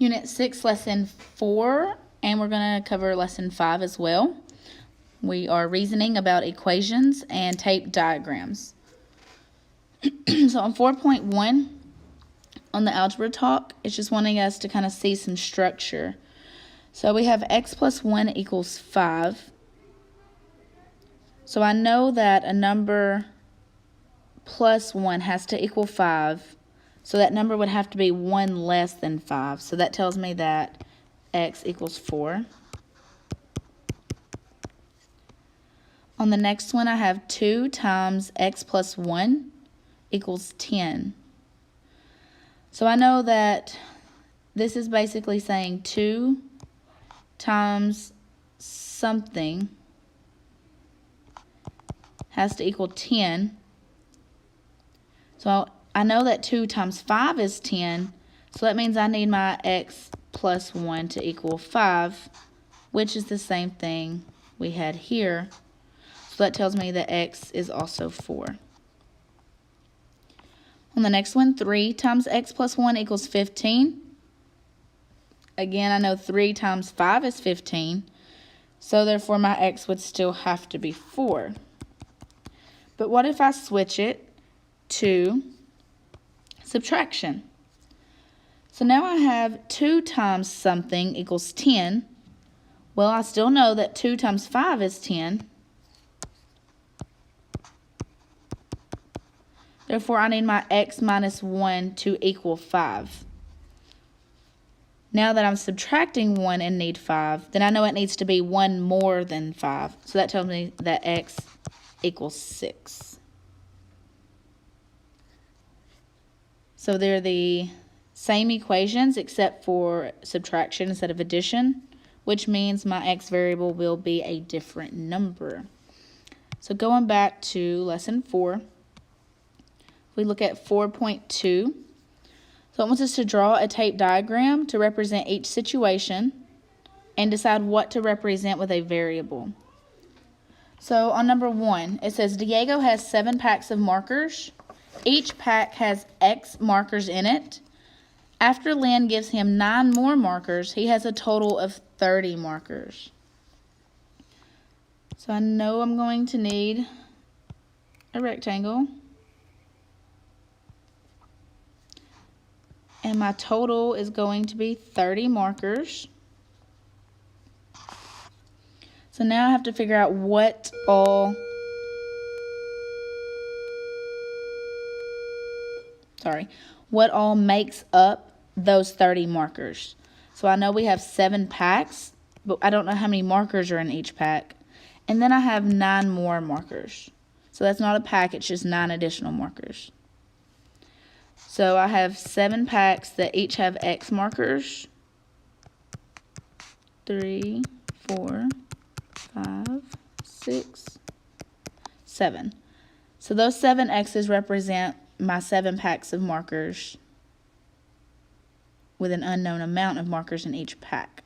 Unit 6, Lesson 4, and we're going to cover Lesson 5 as well. We are reasoning about equations and tape diagrams. So on 4.1, on the algebra talk, it's just wanting us to kind of see some structure. So we have x plus 1 equals 5. So I know that a number plus 1 has to equal 5. So that number would have to be 1 less than 5. So that tells me that x equals 4. On the next one, I have 2 times x plus 1 equals 10. So I know that this is basically saying 2 times something has to equal 10. So I know that 2 times 5 is 10, so that means I need my x plus 1 to equal 5, which is the same thing we had here. So that tells me that x is also 4. On the next one, 3 times x plus 1 equals 15. Again, I know 3 times 5 is 15, so therefore my x would still have to be 4. But what if I switch it to subtraction? So now I have 2 times something equals 10. Well, I still know that 2 times 5 is 10. Therefore, I need my x minus 1 to equal 5. Now that I'm subtracting 1 and need 5, then I know it needs to be 1 more than 5. So that tells me that x equals 6. So they're the same equations except for subtraction instead of addition, which means my x variable will be a different number. So going back to lesson 4, we look at 4.2. So it wants us to draw a tape diagram to represent each situation and decide what to represent with a variable. So on number 1, it says Diego has 7 packs of markers. Each pack has X markers in it. After Lynn gives him 9 more markers, he has a total of 30 markers. So I know I'm going to need a rectangle. And my total is going to be 30 markers. So now I have to figure out what all makes up those 30 markers. So I know we have 7 packs, but I don't know how many markers are in each pack. And then I have 9 more markers. So that's not a pack, it's just 9 additional markers. So I have 7 packs that each have X markers. 3, 4, 5, 6, 7. So those 7 X's represent my 7 packs of markers with an unknown amount of markers in each pack.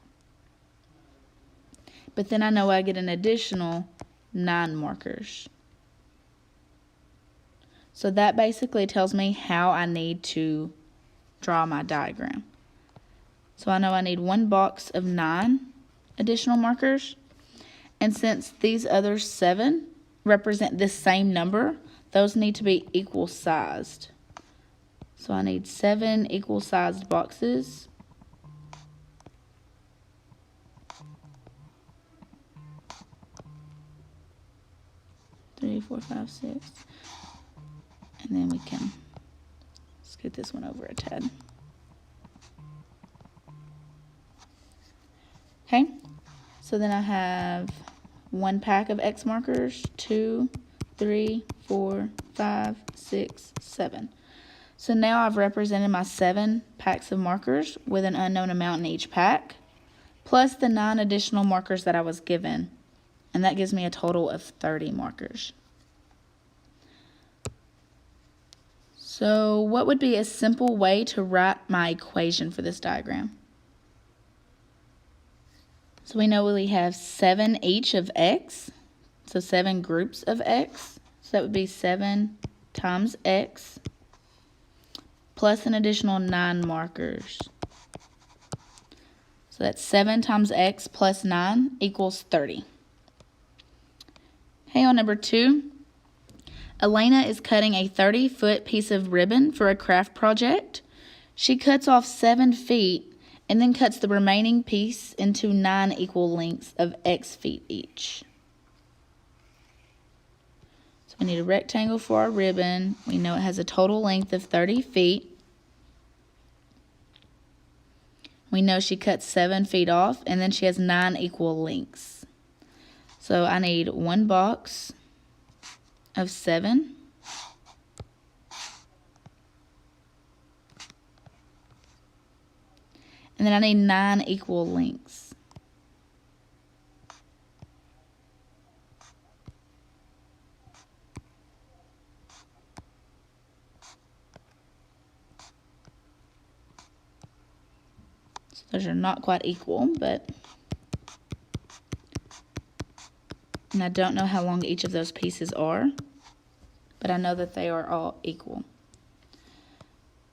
But then I know I get an additional 9 markers. So that basically tells me how I need to draw my diagram. So I know I need 1 box of 9 additional markers. And since these other 7 represent this same number, those need to be equal sized. So I need 7 equal sized boxes. Three, 4, 5, 6. And then we can scoot this one over a tad. Okay, so then I have 1 pack of X markers, 2, 3, 4, 5, 6, 7. So now I've represented my 7 packs of markers with an unknown amount in each pack, plus the 9 additional markers that I was given. And that gives me a total of 30 markers. So what would be a simple way to write my equation for this diagram? So we know we have 7 each of X, so 7 groups of X. So that would be 7 times X plus an additional 9 markers. So that's 7 times x plus 9 equals 30. Okay, on number 2, Elena is cutting a 30-foot piece of ribbon for a craft project. She cuts off 7 feet and then cuts the remaining piece into 9 equal lengths of x feet each. So we need a rectangle for our ribbon. We know it has a total length of 30 feet. We know she cuts 7 feet off, and then she has 9 equal lengths. So I need 1 box of 7. And then I need 9 equal lengths. So those are not quite equal, but... And I don't know how long each of those pieces are, but I know that they are all equal.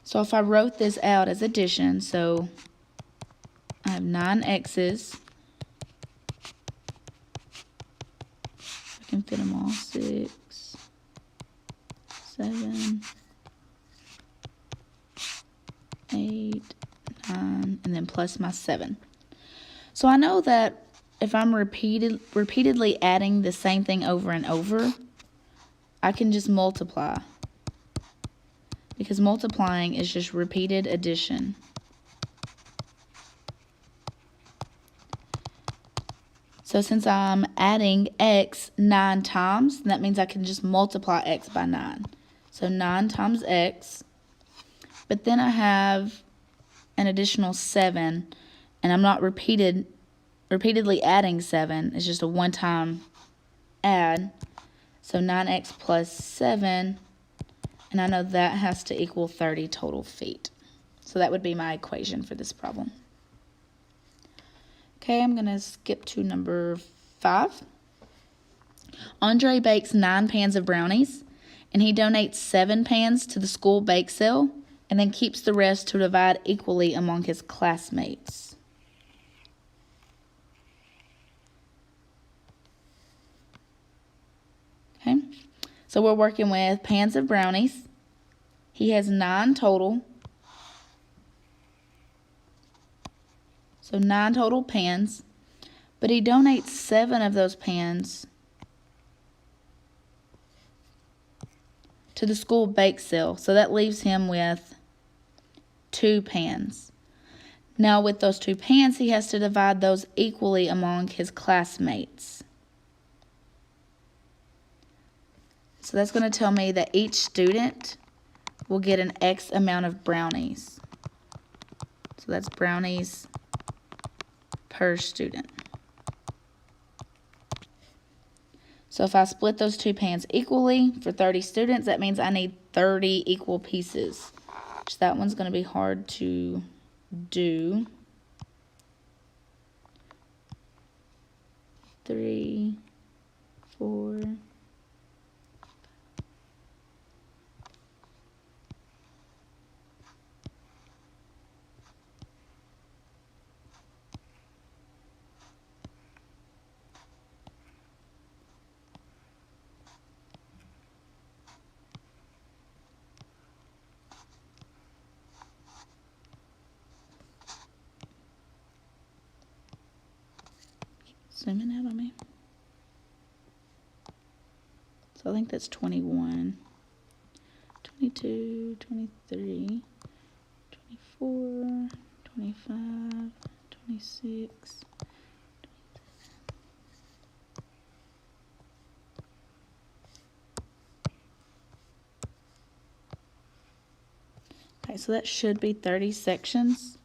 So if I wrote this out as addition, so I have 9 x's. I can fit them all. 6, 7, 8, 9, and then plus my 7. So I know that if I'm repeatedly adding the same thing over and over, I can just multiply. Because multiplying is just repeated addition. So since I'm adding x 9 times, that means I can just multiply x by 9. So 9 times x. But then I have an additional 7, and I'm not repeatedly adding 7. It's just a one-time add. So 9x plus 7, and I know that has to equal 30 total feet. So that would be my equation for this problem. Okay, I'm going to skip to number 5. Andre bakes 9 pans of brownies, and he donates 7 pans to the school bake sale, and then keeps the rest to divide equally among his classmates. Okay, so we're working with pans of brownies. He has 9 total. So 9 total pans. But he donates 7 of those pans to the school bake sale. So that leaves him with 2 pans. Now with those 2 pans, he has to divide those equally among his classmates. So that's going to tell me that each student will get an X amount of brownies. So that's brownies per student. So if I split those 2 pans equally for 30 students, that means I need 30 equal pieces. Which that one's going to be hard to do. 3, 4... Zooming out on me. So I think that's 21, 22, 23, 24, 25, 26. Okay, so that should be 30 sections.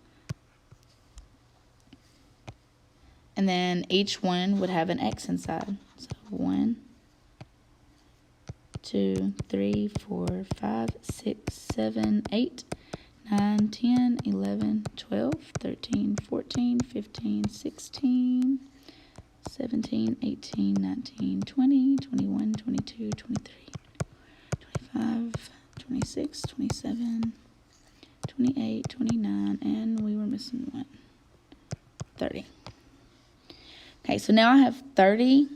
And then each one would have an X inside. So 1, 2, 3, 4, 5, 6, 7, 8, 9, 10, 11, 12, 13, 14, 15, 16, 17, 18, 19, 20, 21, 22, 23, 25, 26, 27, 28, 29, and we were missing 1. 30. Okay, so now I have 30,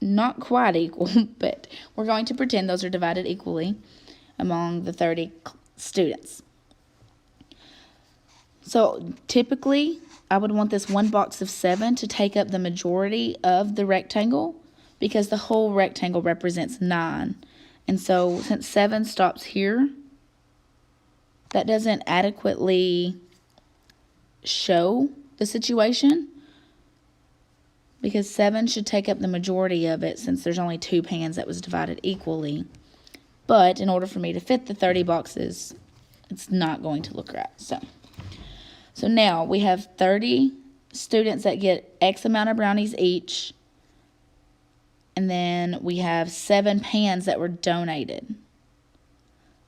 not quite equal, but we're going to pretend those are divided equally among the 30 students. So typically, I would want this one box of 7 to take up the majority of the rectangle because the whole rectangle represents 9. And so since 7 stops here, that doesn't adequately show the situation because 7 should take up the majority of it since there's only 2 pans that was divided equally. But in order for me to fit the 30 boxes, it's not going to look right. So now we have 30 students that get X amount of brownies each. And then we have 7 pans that were donated.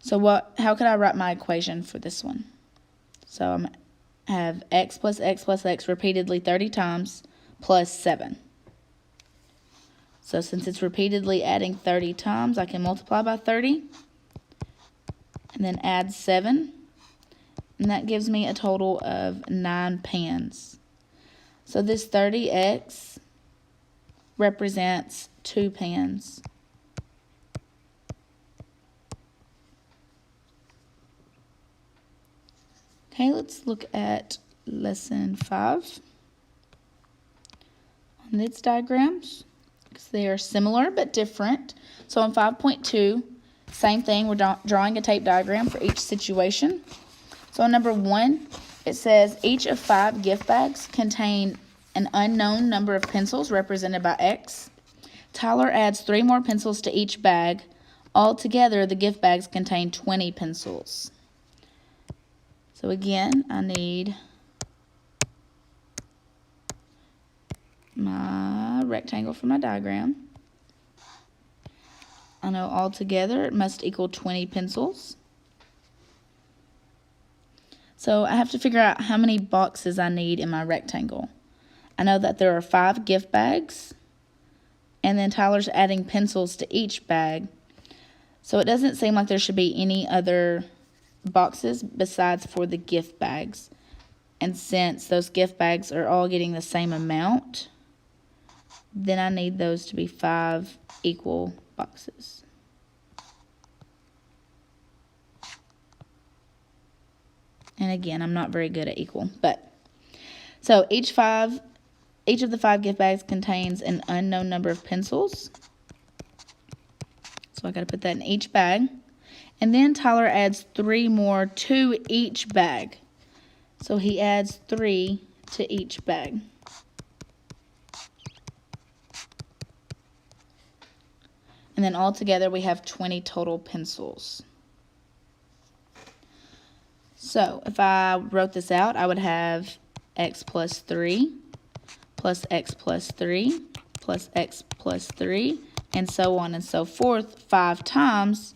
So how could I write my equation for this one? So I have X plus X plus X repeatedly 30 times plus 7. So since it's repeatedly adding 30 times, I can multiply by 30 and then add 7. And that gives me a total of 9 pans. So this 30x represents 2 pans. Okay, let's look at lesson 5 on its diagrams because they are similar but different. So on 5.2, same thing, we're drawing a tape diagram for each situation. So on number 1, it says each of 5 gift bags contain an unknown number of pencils represented by X. Tyler adds 3 more pencils to each bag. Altogether, the gift bags contain 20 pencils. So again, I need my rectangle for my diagram. I know altogether it must equal 20 pencils. So I have to figure out how many boxes I need in my rectangle. I know that there are 5 gift bags, and then Tyler's adding pencils to each bag. So it doesn't seem like there should be any other boxes besides for the gift bags. And since those gift bags are all getting the same amount, then I need those to be 5 equal boxes. And again, I'm not very good at equal, but so each of the 5 gift bags contains an unknown number of pencils. So I got to put that in each bag. And then Tyler adds 3 more to each bag. So he adds 3 to each bag. And then altogether we have 20 total pencils. So if I wrote this out, I would have X plus 3 plus X plus 3 plus X plus 3 and so on and so forth 5 times.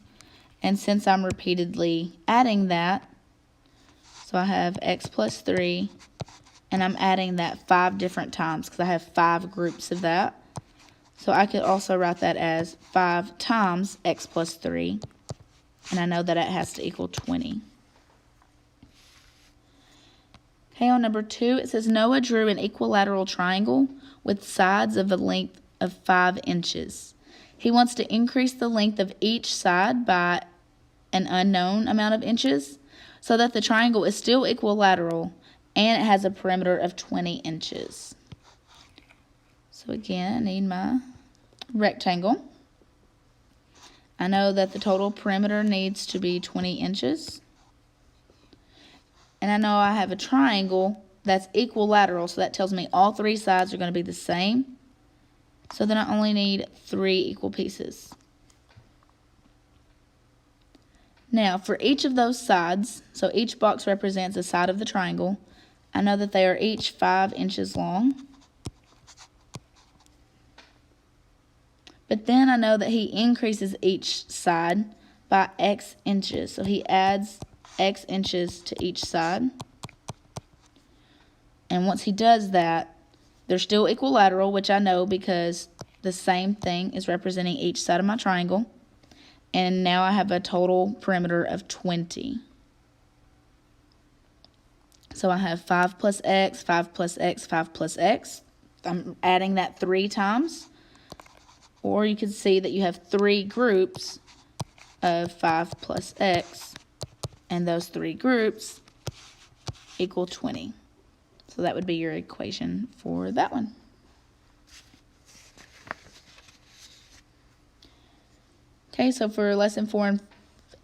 And since I'm repeatedly adding that, so I have X plus 3 and I'm adding that 5 different times because I have 5 groups of that. So I could also write that as 5 times X plus 3, and I know that it has to equal 20. Okay, on number 2, it says Noah drew an equilateral triangle with sides of a length of 5 inches. He wants to increase the length of each side by an unknown amount of inches so that the triangle is still equilateral and it has a perimeter of 20 inches. So again, I need my rectangle. I know that the total perimeter needs to be 20 inches. And I know I have a triangle that's equilateral, so that tells me all 3 sides are going to be the same. So then I only need 3 equal pieces. Now, for each of those sides, so each box represents a side of the triangle, I know that they are each 5 inches long. But then I know that he increases each side by X inches. So he adds X inches to each side. And once he does that, they're still equilateral, which I know because the same thing is representing each side of my triangle. And now I have a total perimeter of 20. So So I have 5 plus x, 5 plus x, 5 plus x. I'm adding that 3 times. Or you could see that you have 3 groups of 5 plus x, and those 3 groups equal 20. So that would be your equation for that one. Okay, so for lesson 4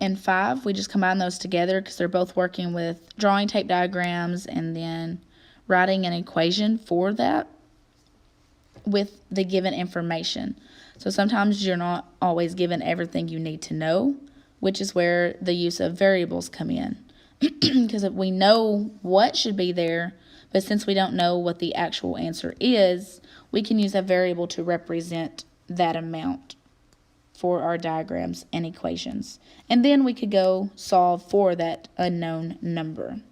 and 5, we just combine those together because they're both working with drawing tape diagrams and then writing an equation for that with the given information. So sometimes you're not always given everything you need to know, which is where the use of variables come in. Because if we know what should be there, but since we don't know what the actual answer is, we can use a variable to represent that amount for our diagrams and equations. And then we could go solve for that unknown number.